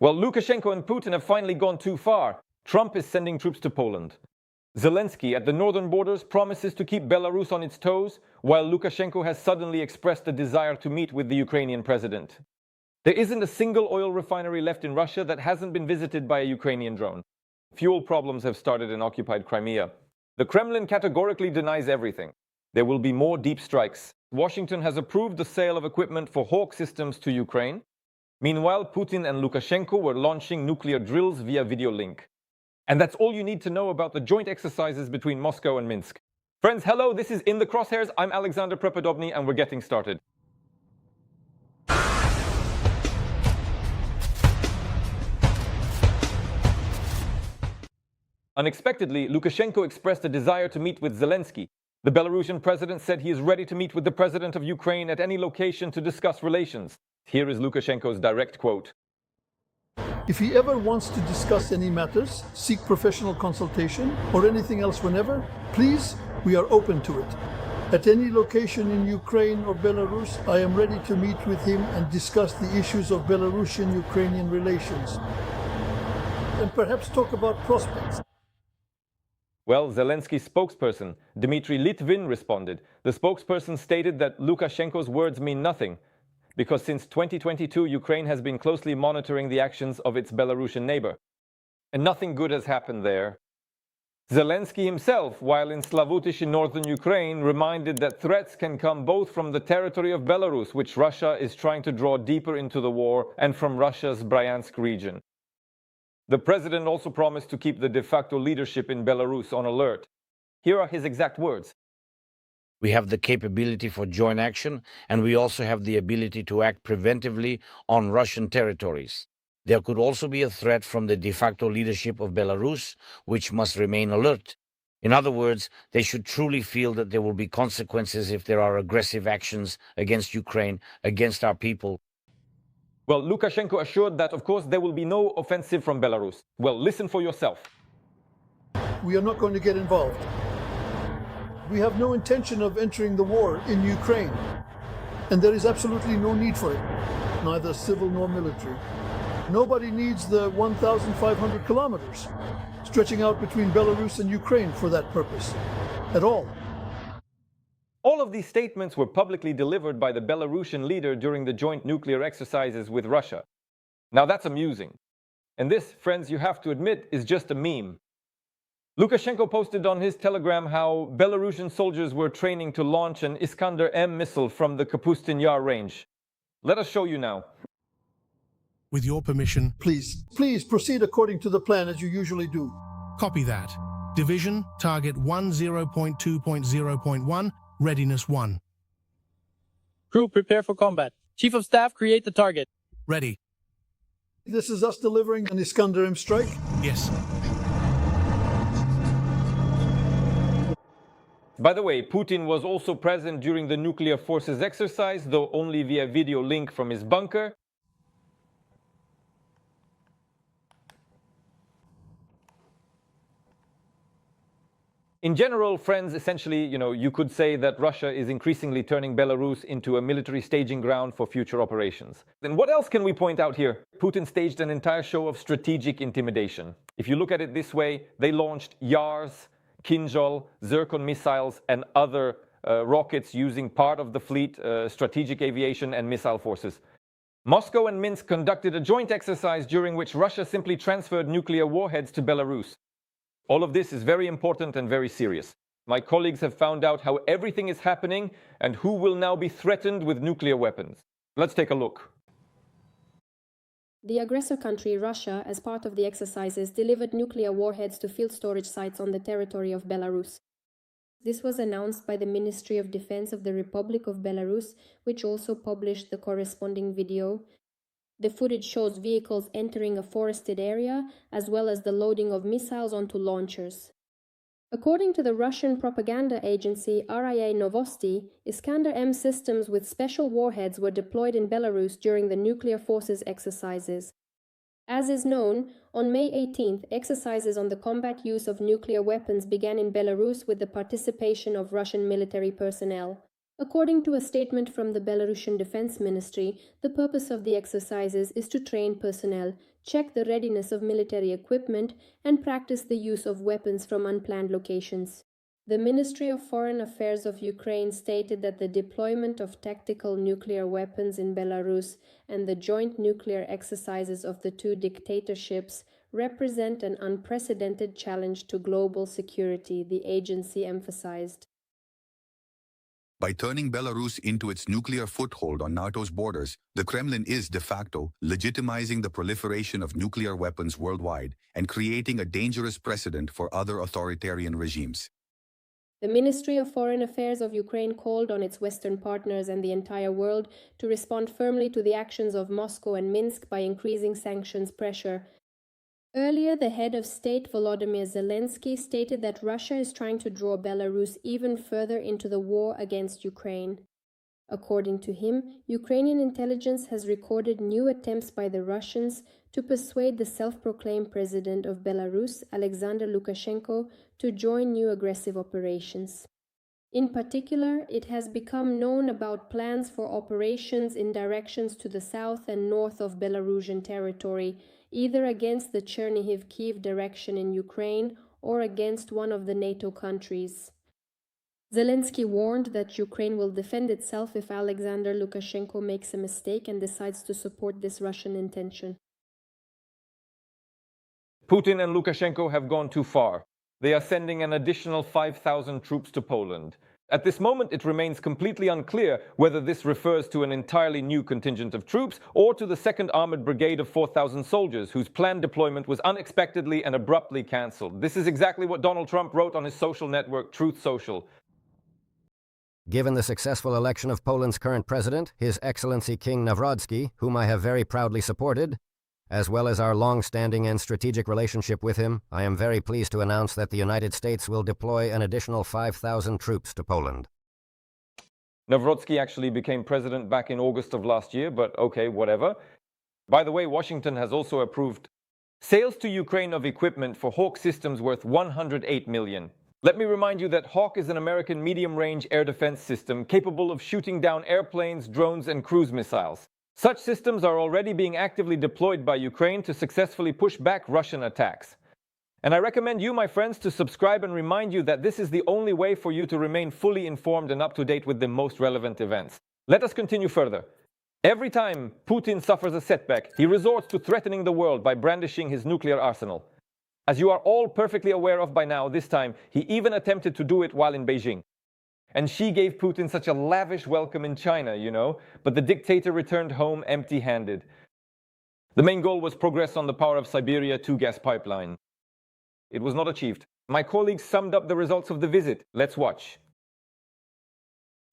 Well, Lukashenko and Putin have finally gone too far. Trump is sending troops to Poland. Zelensky at the northern borders promises to keep Belarus on its toes, while Lukashenko has suddenly expressed a desire to meet with the Ukrainian president. There isn't a single oil refinery left in Russia that hasn't been visited by a Ukrainian drone. Fuel problems have started in occupied Crimea. The Kremlin categorically denies everything. There will be more deep strikes. Washington has approved the sale of equipment for Hawk systems to Ukraine. Meanwhile, Putin and Lukashenko were launching nuclear drills via video link. And that's all you need to know about the joint exercises between Moscow and Minsk. Friends, hello, this is In the Crosshairs. I'm Alexander Prepodobny, and we're getting started. Unexpectedly, Lukashenko expressed a desire to meet with Zelensky. The Belarusian president said he is ready to meet with the president of Ukraine at any location to discuss relations. Here is Lukashenko's direct quote. If he ever wants to discuss any matters, seek professional consultation, or anything else whenever, please, we are open to it. At any location in Ukraine or Belarus, I am ready to meet with him and discuss the issues of Belarusian-Ukrainian relations, and perhaps talk about prospects. Well, Zelensky's spokesperson, Dmitry Litvin, responded. The spokesperson stated that Lukashenko's words mean nothing, because since 2022, Ukraine has been closely monitoring the actions of its Belarusian neighbor. And nothing good has happened there. Zelensky himself, while in Slavutish in northern Ukraine, reminded that threats can come both from the territory of Belarus, which Russia is trying to draw deeper into the war, and from Russia's Bryansk region. The president also promised to keep the de facto leadership in Belarus on alert. Here are his exact words. We have the capability for joint action, and we also have the ability to act preventively on Russian territories. There could also be a threat from the de facto leadership of Belarus, which must remain alert. In other words, they should truly feel that there will be consequences if there are aggressive actions against Ukraine, against our people. Well, Lukashenko assured that, of course, there will be no offensive from Belarus. Well, listen for yourself. We are not going to get involved. We have no intention of entering the war in Ukraine, and there is absolutely no need for it, neither civil nor military. Nobody needs the 1,500 kilometers stretching out between Belarus and Ukraine for that purpose, at all. All of these statements were publicly delivered by the Belarusian leader during the joint nuclear exercises with Russia. Now that's amusing. And this, friends, you have to admit, is just a meme. Lukashenko posted on his Telegram how Belarusian soldiers were training to launch an Iskander-M missile from the Kapustin Yar range. Let us show you now. With your permission, Please proceed according to the plan as you usually do. copy that. Division, target 10.2.0.1, readiness 1. Crew, prepare for combat. Chief of Staff, create the target. Ready. This is us delivering an Iskander-M strike. Yes. By the way, Putin was also present during the nuclear forces exercise, though only via video link from his bunker. In general, friends, essentially, you could say that Russia is increasingly turning Belarus into a military staging ground for future operations. Then what else can we point out here? Putin staged an entire show of strategic intimidation. If you look at it this way, they launched Yars, Kinjal, Zircon missiles, and other rockets using part of the fleet, strategic aviation and missile forces. Moscow and Minsk conducted a joint exercise during which Russia simply transferred nuclear warheads to Belarus. All of this is very important and very serious. My colleagues have found out how everything is happening and who will now be threatened with nuclear weapons. Let's take a look. The aggressor country, Russia, as part of the exercises, delivered nuclear warheads to field storage sites on the territory of Belarus. This was announced by the Ministry of Defense of the Republic of Belarus, which also published the corresponding video. The footage shows vehicles entering a forested area, as well as the loading of missiles onto launchers. According to the Russian propaganda agency RIA Novosti, Iskander-M systems with special warheads were deployed in Belarus during the nuclear forces exercises. As is known, on May 18th, exercises on the combat use of nuclear weapons began in Belarus with the participation of Russian military personnel. According to a statement from the Belarusian Defense Ministry, the purpose of the exercises is to train personnel, check the readiness of military equipment, and practice the use of weapons from unplanned locations. The Ministry of Foreign Affairs of Ukraine stated that the deployment of tactical nuclear weapons in Belarus and the joint nuclear exercises of the two dictatorships represent an unprecedented challenge to global security, the agency emphasized. By turning Belarus into its nuclear foothold on NATO's borders, the Kremlin is de facto legitimizing the proliferation of nuclear weapons worldwide and creating a dangerous precedent for other authoritarian regimes. The Ministry of Foreign Affairs of Ukraine called on its Western partners and the entire world to respond firmly to the actions of Moscow and Minsk by increasing sanctions pressure. Earlier, the head of state Volodymyr Zelensky stated that Russia is trying to draw Belarus even further into the war against Ukraine. According to him, Ukrainian intelligence has recorded new attempts by the Russians to persuade the self-proclaimed president of Belarus, Alexander Lukashenko, to join new aggressive operations. In particular, it has become known about plans for operations in directions to the south and north of Belarusian territory, either against the Chernihiv-Kyiv direction in Ukraine or against one of the NATO countries. Zelensky warned that Ukraine will defend itself if Alexander Lukashenko makes a mistake and decides to support this Russian intention. Putin and Lukashenko have gone too far. They are sending an additional 5,000 troops to Poland. At this moment, it remains completely unclear whether this refers to an entirely new contingent of troops or to the 2nd Armored Brigade of 4,000 soldiers, whose planned deployment was unexpectedly and abruptly cancelled. This is exactly what Donald Trump wrote on his social network, Truth Social. Given the successful election of Poland's current president, His Excellency King Nawrocki, whom I have very proudly supported, as well as our long-standing and strategic relationship with him, I am very pleased to announce that the United States will deploy an additional 5,000 troops to Poland. Nawrocki actually became president back in August of last year, but okay, whatever. By the way, Washington has also approved sales to Ukraine of equipment for Hawk systems worth $108 million. Let me remind you that Hawk is an American medium-range air defense system capable of shooting down airplanes, drones, and cruise missiles. Such systems are already being actively deployed by Ukraine to successfully push back Russian attacks. And I recommend you, my friends, to subscribe and remind you that this is the only way for you to remain fully informed and up to date with the most relevant events. Let us continue further. Every time Putin suffers a setback, he resorts to threatening the world by brandishing his nuclear arsenal. As you are all perfectly aware of by now, this time he even attempted to do it while in Beijing. And Xi gave Putin such a lavish welcome in China, you know, but the dictator returned home empty-handed. The main goal was progress on the Power of Siberia 2 gas pipeline. It was not achieved. My colleagues summed up the results of the visit. Let's watch.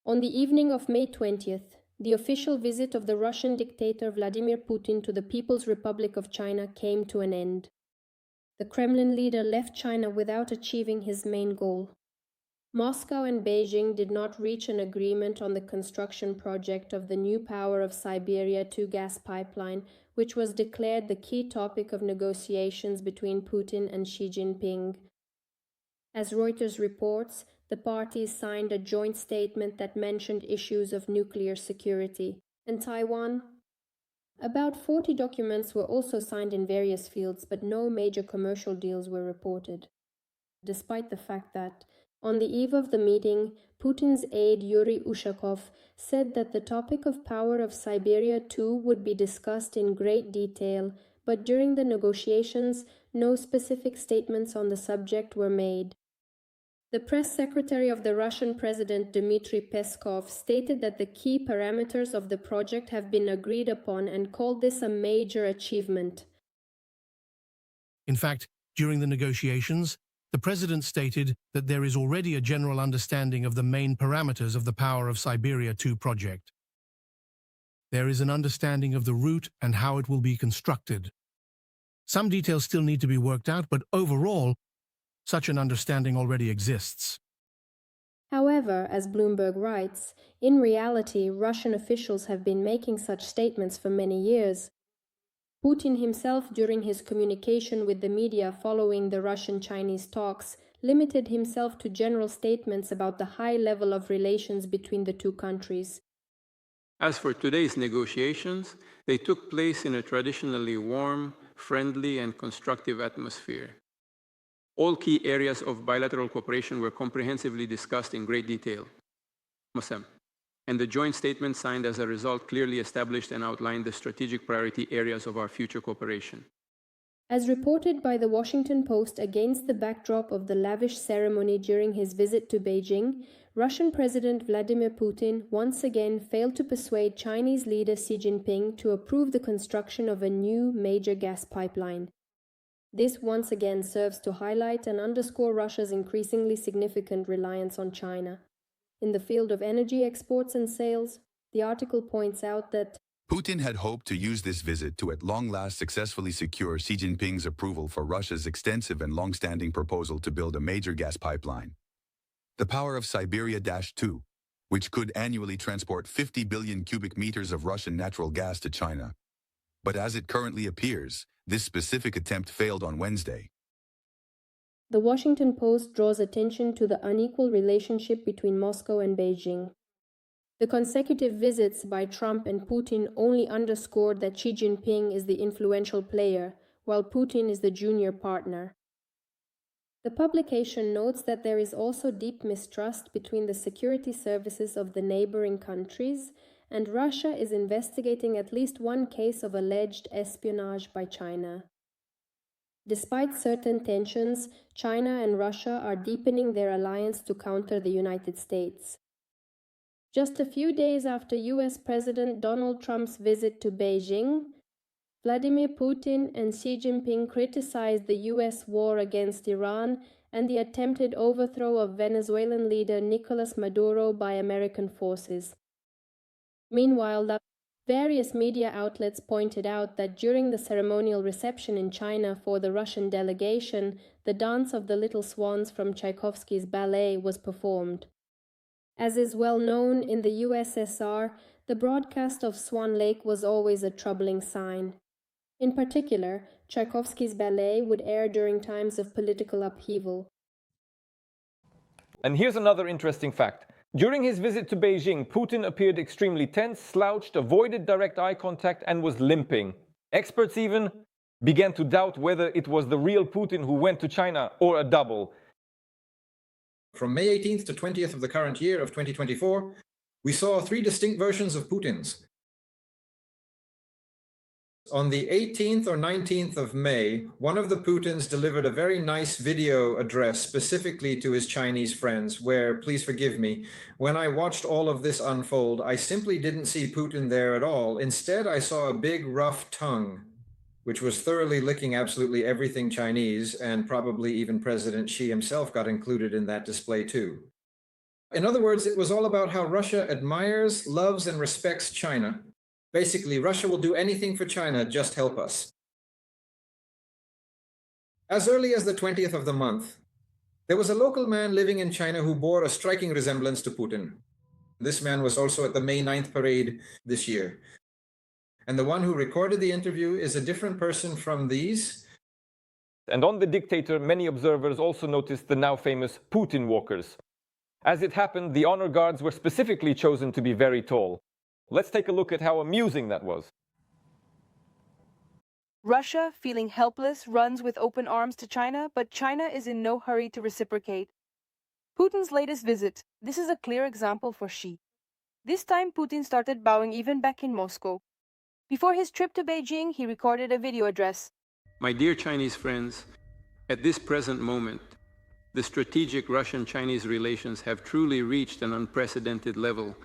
On the evening of May 20th, the official visit of the Russian dictator Vladimir Putin to the People's Republic of China came to an end. The Kremlin leader left China without achieving his main goal. Moscow and Beijing did not reach an agreement on the construction project of the new Power of Siberia 2 gas pipeline, which was declared the key topic of negotiations between Putin and Xi Jinping. As Reuters reports, the parties signed a joint statement that mentioned issues of nuclear security. And Taiwan? About 40 documents were also signed in various fields, but no major commercial deals were reported. Despite the fact that, on the eve of the meeting, Putin's aide Yuri Ushakov said that the topic of Power of Siberia 2 would be discussed in great detail, but during the negotiations, no specific statements on the subject were made. The press secretary of the Russian President Dmitry Peskov stated that the key parameters of the project have been agreed upon and called this a major achievement. In fact, during the negotiations, the president stated that there is already a general understanding of the main parameters of the Power of Siberia 2 project. There is an understanding of the route and how it will be constructed. Some details still need to be worked out, but overall, such an understanding already exists. However, as Bloomberg writes, in reality, Russian officials have been making such statements for many years. Putin himself, during his communication with the media following the Russian-Chinese talks, limited himself to general statements about the high level of relations between the two countries. As for today's negotiations, they took place in a traditionally warm, friendly, and constructive atmosphere. All key areas of bilateral cooperation were comprehensively discussed in great detail. And the joint statement signed as a result clearly established and outlined the strategic priority areas of our future cooperation. As reported by the Washington Post against the backdrop of the lavish ceremony during his visit to Beijing, Russian President Vladimir Putin once again failed to persuade Chinese leader Xi Jinping to approve the construction of a new major gas pipeline. This once again serves to highlight and underscore Russia's increasingly significant reliance on China. In the field of energy exports and sales, the article points out that Putin had hoped to use this visit to at long last successfully secure Xi Jinping's approval for Russia's extensive and long-standing proposal to build a major gas pipeline. The power of Siberia-2, which could annually transport 50 billion cubic meters of Russian natural gas to China. But as it currently appears, this specific attempt failed on Wednesday. the Washington Post draws attention to the unequal relationship between Moscow and Beijing. The consecutive visits by Trump and Putin only underscored that Xi Jinping is the influential player, while Putin is the junior partner. The publication notes that there is also deep mistrust between the security services of the neighboring countries, and Russia is investigating at least one case of alleged espionage by China. Despite certain tensions, China and Russia are deepening their alliance to counter the United States. Just a few days after US President Donald Trump's visit to Beijing, Vladimir Putin and Xi Jinping criticized the US war against Iran and the attempted overthrow of Venezuelan leader Nicolas Maduro by American forces. Meanwhile, various media outlets pointed out that during the ceremonial reception in China for the Russian delegation, the Dance of the Little Swans from Tchaikovsky's ballet was performed. As is well known in the USSR, the broadcast of Swan Lake was always a troubling sign. In particular, Tchaikovsky's ballet would air during times of political upheaval. And here's another interesting fact. During his visit to Beijing, Putin appeared extremely tense, slouched, avoided direct eye contact, and was limping. Experts even began to doubt whether it was the real Putin who went to China or a double. From May 18th to 20th of the current year of 2024, we saw three distinct versions of Putin's. On the 18th or 19th of May, one of the Putins delivered a very nice video address specifically to his Chinese friends, where, please forgive me, when I watched all of this unfold, I simply didn't see Putin there at all. Instead, I saw a big, rough tongue, which was thoroughly licking absolutely everything Chinese, and probably even President Xi himself got included in that display too. In other words, it was all about how Russia admires, loves, and respects China. Basically, Russia will do anything for China, just help us. As early as the 20th of the month, there was a local man living in China who bore a striking resemblance to Putin. This man was also at the May 9th parade this year. And the one who recorded the interview is a different person from these. And on the dictator, many observers also noticed the now famous Putin walkers. As it happened, the honor guards were specifically chosen to be very tall. Let's take a look at how amusing that was. Russia, feeling helpless, runs with open arms to China, but China is in no hurry to reciprocate. Putin's latest visit. This is a clear example for Xi. This time, Putin started bowing even back in Moscow. Before his trip to Beijing, he recorded a video address. My dear Chinese friends, at this present moment, the strategic Russian-Chinese relations have truly reached an unprecedented level.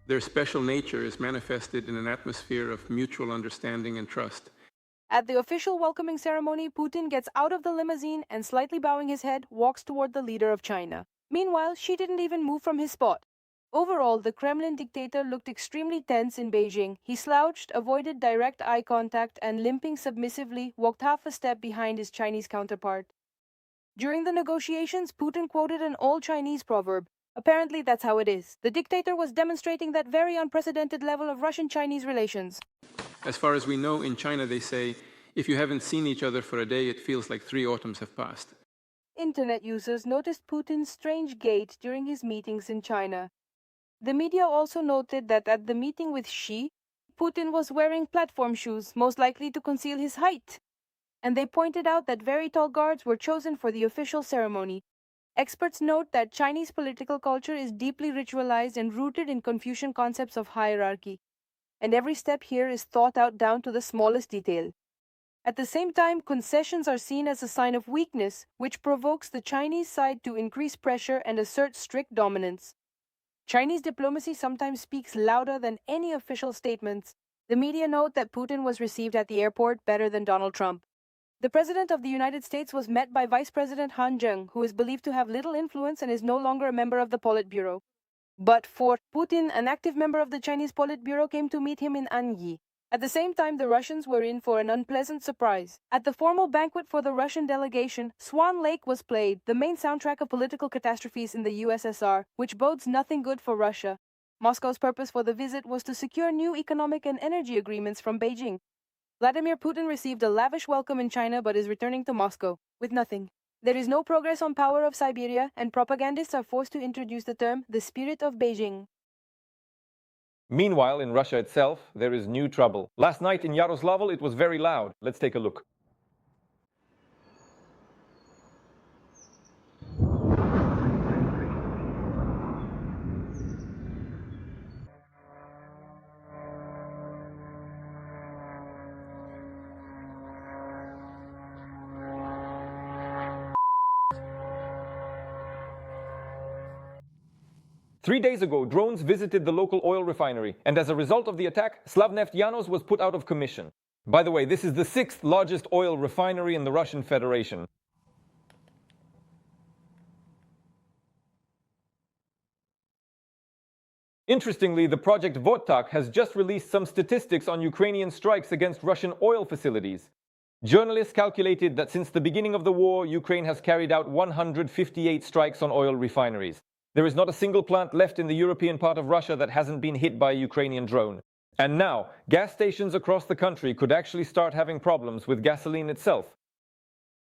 Their special nature is manifested in an atmosphere of mutual understanding and trust. At the official welcoming ceremony, Putin gets out of the limousine and, slightly bowing his head, walks toward the leader of China. Meanwhile, Xi didn't even move from his spot. Overall, the Kremlin dictator looked extremely tense in Beijing. He slouched, avoided direct eye contact, and limping submissively, walked half a step behind his Chinese counterpart. During the negotiations, Putin quoted an old Chinese proverb. Apparently, that's how it is. The dictator was demonstrating that very unprecedented level of Russian-Chinese relations. As far as we know, in China they say, if you haven't seen each other for a day, it feels like 3 autumns have passed. internet users noticed Putin's strange gait during his meetings in China. The media also noted that at the meeting with Xi, Putin was wearing platform shoes, most likely to conceal his height. And they pointed out that very tall guards were chosen for the official ceremony. Experts note that Chinese political culture is deeply ritualized and rooted in Confucian concepts of hierarchy, and every step here is thought out down to the smallest detail. At the same time, concessions are seen as a sign of weakness, which provokes the Chinese side to increase pressure and assert strict dominance. Chinese diplomacy sometimes speaks louder than any official statements. The media note that Putin was received at the airport better than Donald Trump. The President of the United States was met by Vice President Han Zheng, who is believed to have little influence and is no longer a member of the Politburo. But for Putin, an active member of the Chinese Politburo came to meet him in Anyi. At the same time, the Russians were in for an unpleasant surprise. At the formal banquet for the Russian delegation, Swan Lake was played, the main soundtrack of political catastrophes in the USSR, which bodes nothing good for Russia. Moscow's purpose for the visit was to secure new economic and energy agreements from Beijing. Vladimir Putin received a lavish welcome in China but is returning to Moscow with nothing. There is no progress on power of Siberia, and propagandists are forced to introduce the term the spirit of Beijing. Meanwhile, in Russia itself, there is new trouble. Last night in Yaroslavl, it was very loud. Let's take a look. 3 days ago, drones visited the local oil refinery, and as a result of the attack, Slavneft Yanos was put out of commission. By the way, this is the 6th largest oil refinery in the Russian Federation. Interestingly, the project Vodtak has just released some statistics on Ukrainian strikes against Russian oil facilities. Journalists calculated that since the beginning of the war, Ukraine has carried out 158 strikes on oil refineries. There is not a single plant left in the European part of Russia that hasn't been hit by a Ukrainian drone. And now, gas stations across the country could actually start having problems with gasoline itself.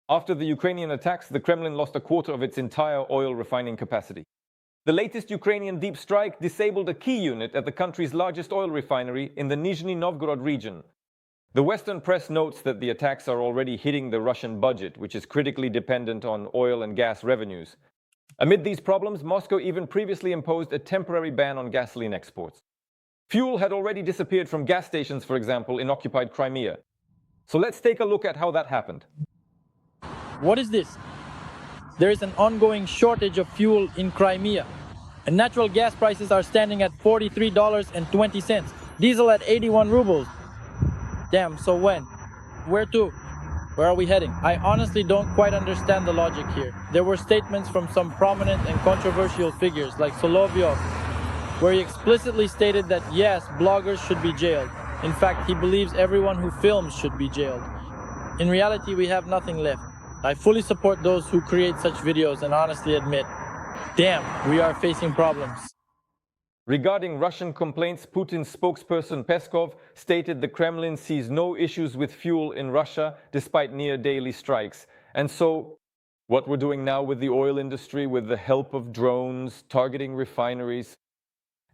After the Ukrainian attacks, the Kremlin lost a quarter of its entire oil refining capacity. The latest Ukrainian deep strike disabled a key unit at the country's largest oil refinery in the Nizhny Novgorod region. The Western press notes that the attacks are already hitting the Russian budget, which is critically dependent on oil and gas revenues. Amid these problems, Moscow even previously imposed a temporary ban on gasoline exports. Fuel had already disappeared from gas stations, for example, in occupied Crimea. So let's take a look at how that happened. What is this? There is an ongoing shortage of fuel in Crimea, and natural gas prices are standing at $43.20, diesel at 81 rubles. Damn, so when? Where to? Where are we heading? I honestly don't quite understand the logic here. There were statements from some prominent and controversial figures like Solovyov, where he explicitly stated that yes, bloggers should be jailed. In fact, he believes everyone who films should be jailed. In reality, we have nothing left. I fully support those who create such videos and honestly admit, damn, we are facing problems. Regarding Russian complaints, Putin's spokesperson Peskov stated the Kremlin sees no issues with fuel in Russia despite near-daily strikes. And so, what we're doing now with the oil industry, with the help of drones, targeting refineries.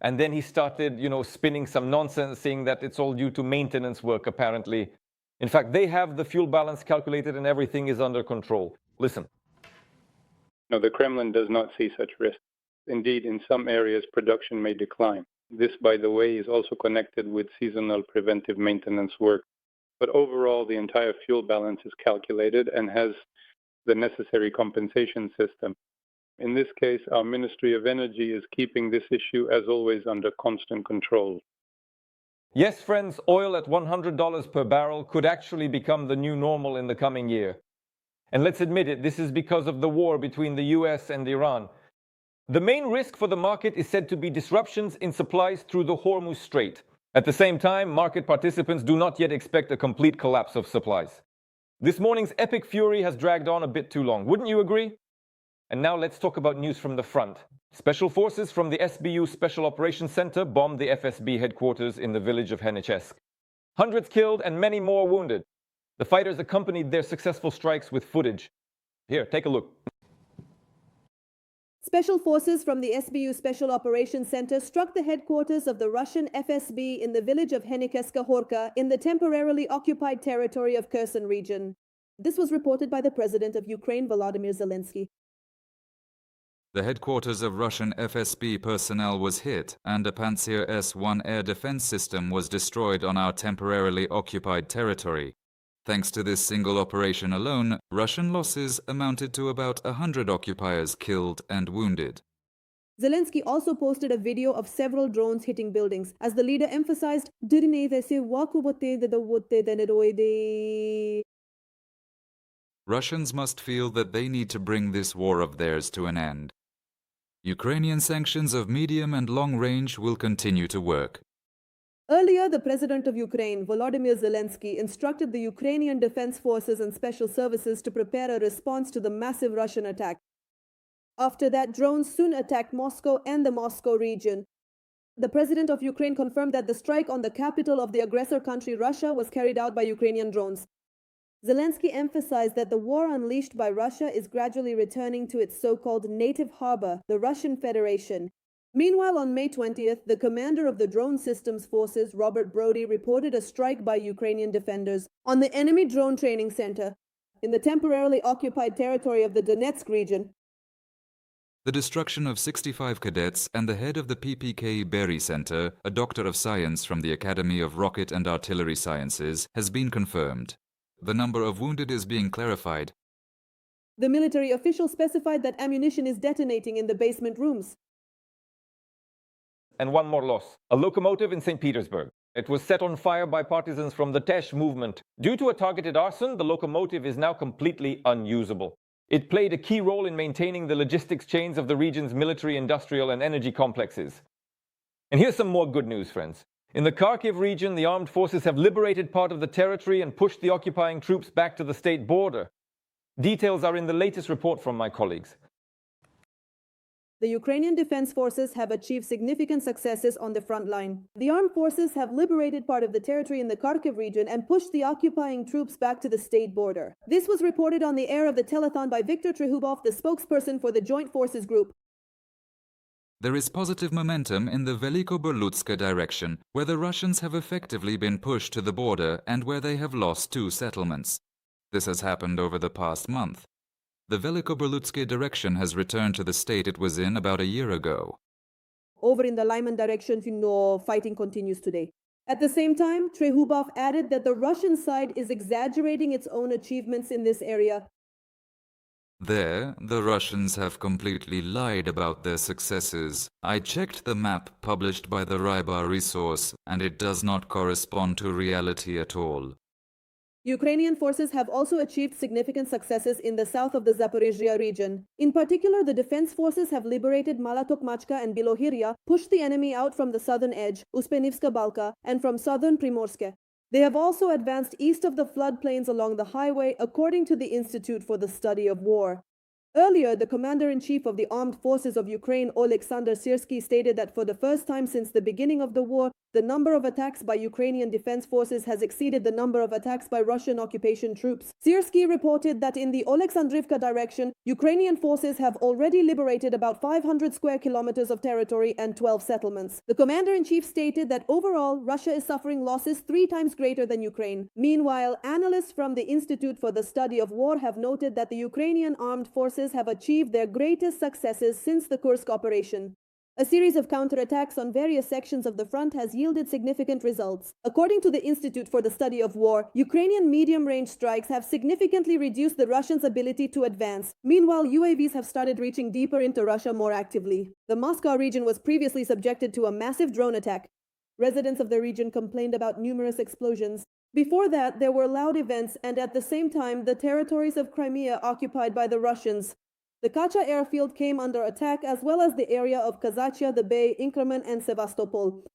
And then he started, spinning some nonsense, saying that it's all due to maintenance work, apparently. In fact, they have the fuel balance calculated and everything is under control. Listen. No, the Kremlin does not see such risks. Indeed, in some areas, production may decline. This, by the way, is also connected with seasonal preventive maintenance work. But overall, the entire fuel balance is calculated and has the necessary compensation system. In this case, our Ministry of Energy is keeping this issue, as always, under constant control. Yes, friends, oil at $100 per barrel could actually become the new normal in the coming year. And let's admit it, this is because of the war between the US and Iran. The main risk for the market is said to be disruptions in supplies through the Hormuz Strait. At the same time, market participants do not yet expect a complete collapse of supplies. This morning's epic fury has dragged on a bit too long, wouldn't you agree? And now let's talk about news from the front. Special forces from the SBU Special Operations Center bombed the FSB headquarters in the village of Henichesk. Hundreds killed and many more wounded. The fighters accompanied their successful strikes with footage. Here, take a look. Special forces from the SBU Special Operations Center struck the headquarters of the Russian FSB in the village of Henikeska Horka in the temporarily occupied territory of Kherson region. This was reported by the President of Ukraine, Volodymyr Zelensky. The headquarters of Russian FSB personnel was hit, and a Pantsir S-1 air defense system was destroyed on our temporarily occupied territory. Thanks to this single operation alone, Russian losses amounted to about 100 occupiers killed and wounded. Zelensky also posted a video of several drones hitting buildings. As the leader emphasized, Russians must feel that they need to bring this war of theirs to an end. Ukrainian sanctions of medium and long range will continue to work. Earlier, the President of Ukraine, Volodymyr Zelensky, instructed the Ukrainian Defense Forces and Special Services to prepare a response to the massive Russian attack. After that, drones soon attacked Moscow and the Moscow region. The President of Ukraine confirmed that the strike on the capital of the aggressor country, Russia, was carried out by Ukrainian drones. Zelensky emphasized that the war unleashed by Russia is gradually returning to its so-called native harbor, the Russian Federation. Meanwhile, on May 20th, the commander of the Drone Systems Forces, Robert Brody, reported a strike by Ukrainian defenders on the enemy drone training center in the temporarily occupied territory of the Donetsk region. The destruction of 65 cadets and the head of the PPK Berry Center, a doctor of science from the Academy of Rocket and Artillery Sciences, has been confirmed. The number of wounded is being clarified. The military official specified that ammunition is detonating in the basement rooms. And one more loss. A locomotive in St. Petersburg. It was set on fire by partisans from the Tesh movement. Due to a targeted arson, the locomotive is now completely unusable. It played a key role in maintaining the logistics chains of the region's military, industrial, and energy complexes. And here's some more good news, friends. In the Kharkiv region, the armed forces have liberated part of the territory and pushed the occupying troops back to the state border. Details are in the latest report from my colleagues. The Ukrainian Defense Forces have achieved significant successes on the front line. The armed forces have liberated part of the territory in the Kharkiv region and pushed the occupying troops back to the state border. This was reported on the air of the telethon by Viktor Trehubov, the spokesperson for the Joint Forces Group. There is positive momentum in the Velikoburlutska direction, where the Russians have effectively been pushed to the border and where they have lost 2 settlements. This has happened over the past month. The Velikoburlutska direction has returned to the state it was in about a year ago. Over in the Lyman direction, fighting continues today. At the same time, Trehubov added that the Russian side is exaggerating its own achievements in this area. There, the Russians have completely lied about their successes. I checked the map published by the Rybar resource, and it does not correspond to reality at all. Ukrainian forces have also achieved significant successes in the south of the Zaporizhia region. In particular, the defense forces have liberated Malatokmachka and Bilohirya, pushed the enemy out from the southern edge, Uspenivska Balka, and from southern Primorske. They have also advanced east of the floodplains along the highway, according to the Institute for the Study of War. Earlier, the commander-in-chief of the armed forces of Ukraine, Oleksandr Syrsky, stated that for the first time since the beginning of the war, the number of attacks by Ukrainian defense forces has exceeded the number of attacks by Russian occupation troops. Syrsky reported that in the Oleksandrivka direction, Ukrainian forces have already liberated about 500 square kilometers of territory and 12 settlements. The commander-in-chief stated that overall, Russia is suffering losses 3 times greater than Ukraine. Meanwhile, analysts from the Institute for the Study of War have noted that the Ukrainian armed forces have achieved their greatest successes since the Kursk operation. A series of counterattacks on various sections of the front has yielded significant results. According to the Institute for the Study of War, Ukrainian medium-range strikes have significantly reduced the Russians' ability to advance. Meanwhile, UAVs have started reaching deeper into Russia more actively. The Moscow region was previously subjected to a massive drone attack. Residents of the region complained about numerous explosions. Before that, there were loud events, and at the same time, the territories of Crimea occupied by the Russians. The Kacha airfield came under attack, as well as the area of Kazachia, the Bay, Inkerman, and Sevastopol.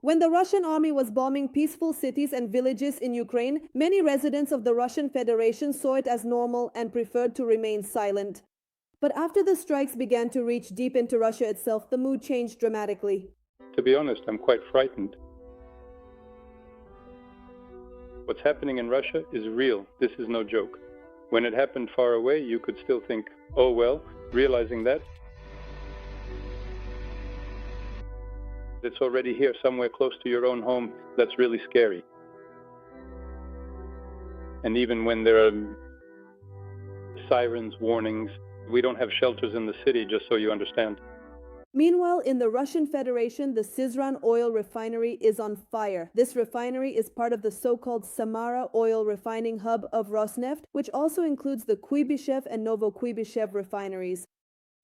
When the Russian army was bombing peaceful cities and villages in Ukraine, many residents of the Russian Federation saw it as normal and preferred to remain silent. But after the strikes began to reach deep into Russia itself, the mood changed dramatically. To be honest, I'm quite frightened. What's happening in Russia is real. This is no joke. When it happened far away, you could still think, oh well, realizing that. It's already here, somewhere close to your own home. That's really scary. And even when there are sirens, warnings, we don't have shelters in the city, just so you understand. Meanwhile, in the Russian Federation, the Syzran oil refinery is on fire. This refinery is part of the so-called Samara oil refining hub of Rosneft, which also includes the Kuibyshev and Novokuibyshev refineries.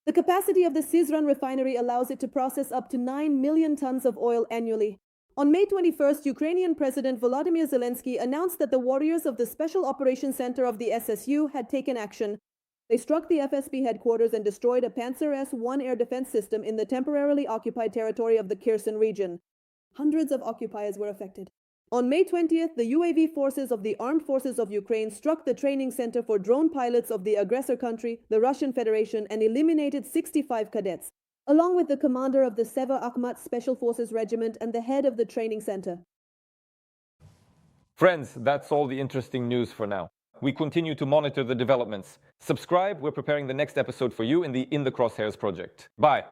The capacity of the Syzran refinery allows it to process up to 9 million tons of oil annually. On May 21st, Ukrainian President Volodymyr Zelensky announced that the warriors of the Special Operations Center of the SSU had taken action. They struck the FSB headquarters and destroyed a Panzer S-1 air defense system in the temporarily occupied territory of the Kherson region. Hundreds of occupiers were affected. On May 20th, the UAV forces of the Armed Forces of Ukraine struck the training center for drone pilots of the aggressor country, the Russian Federation, and eliminated 65 cadets, along with the commander of the Seva Akhmat Special Forces Regiment and the head of the training center. Friends, that's all the interesting news for now. We continue to monitor the developments. Subscribe, we're preparing the next episode for you in the Crosshairs project. Bye.